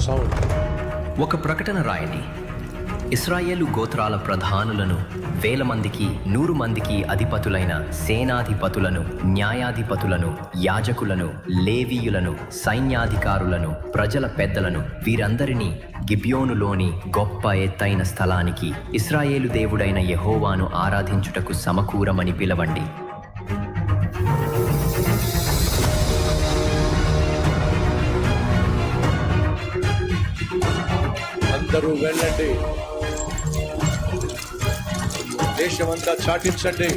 sound. ఒక ప్రకటన రాయండి. ఇశ్రాయేలు గోత్రాల ప్రధానులను, 1000 మందికి 100 మందికి అధిపతులైన సేనాధిపతులను, న్యాయాధిపతులను, యాజకులను, లేవీయులను, సైన్యాధికారులను, ప్రజల పెద్దలను, వీరందరినీ గిబియోనులోని గొప్ప ఎత్తైన స్థలానికి, ఇశ్రాయేలు దేవుడైన యెహోవాను ఆరాధించుటకు సమకూరమని పిలవండి. అందరూ వెళ్ళండి, దేశమంతా చాటించండి.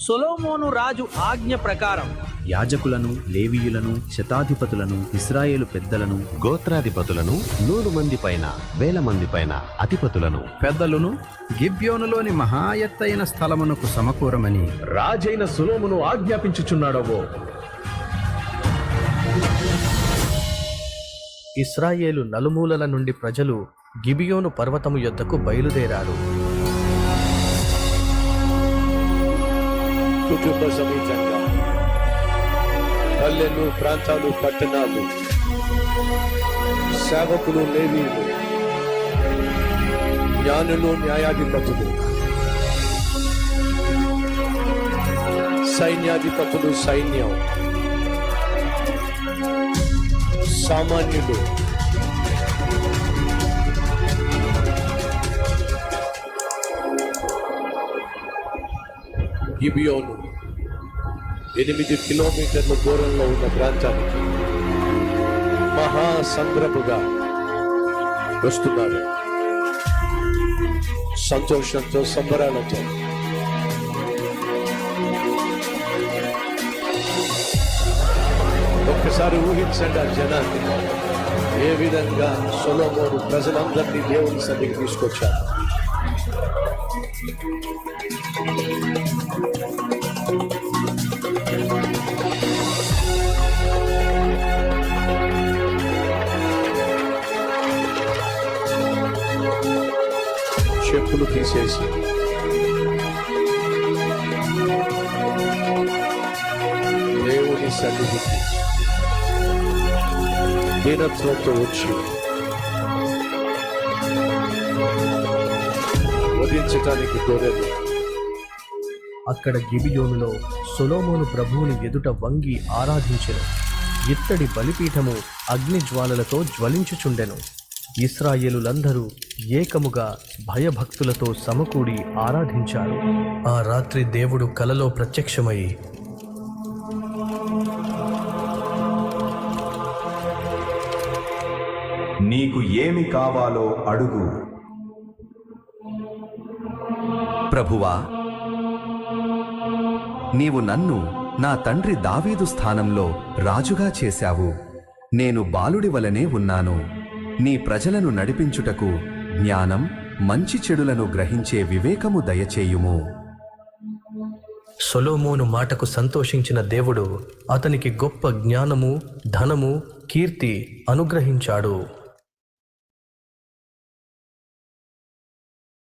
సొలొమోను రాజు ఆజ్ఞ ప్రకారం యాజకులను, లేవీయులను, శతాధిపతులను, ఇశ్రాయేలు పెద్దలను, గోత్రాధిపతులను, 100 మంది పైన 1000 మంది పైన అధిపతులను, పెద్దలను గిబ్యోనులోని మహా ఎత్తైన స్థలమునకు సమకూరమని రాజైన సొలొమోను ఆజ్ఞాపించుచున్నాడవో. ఇశ్రాయేలు నలుమూలల నుండి ప్రజలు గిబియోను పర్వతము యొద్దకు బయలుదేరారు. కుటుంబ సమేతంగా పల్లెలు, ప్రాంతాలు, పట్టణాలు, సేవకులు, లేవీయులు, జ్ఞానులు, న్యాయాధిపతులు, సైన్యాధిపతులు, సైన్యం, సామాన్యులు, గిబియోను 8 కిలోమీటర్ల దూరంలో ఉన్న ప్రాంతానికి మహాసంద్రపుగా వస్తున్నారు. సంతోషంతో, సంబరాలతో. ఒక్కసారి ఊహించండి ఆ జనాన్ని, ఏ విధంగా సొలొమోను ప్రజలందరినీ దేవుని సన్నిధికి తీసుకొచ్చారు. చెప్పులు తీసేసి దేవుని సన్నిధికి దీనత్వంతో వచ్చి వధించటానికి కోరారు. అక్కడ గిబియోనులో సొలొమోను ప్రభువుని ఎదుట వంగి ఆరాధించెను. ఇత్తడి బలిపీఠము అగ్నిజ్వాలలతో జ్వలించుచుండెను. ఇశ్రాయేలులందరూ ఏకముగా భయభక్తులతో సమకూడి ఆరాధించారు. ఆ రాత్రి దేవుడు కలలో ప్రత్యక్షమై, నీకు ఏమి కావాలో అడుగు. ప్రభువా, నీవు నన్ను నా తండ్రి దావీదు స్థానంలో రాజుగా చేశావు. నేను బాలుడి వలనే ఉన్నాను. నీ ప్రజలను నడిపించుటకు జ్ఞానం, మంచి చెడులను గ్రహించే వివేకము దయచేయుము. సొలొమోను మాటకు సంతోషించిన దేవుడు అతనికి గొప్ప జ్ఞానము, ధనము, కీర్తి అనుగ్రహించాడు.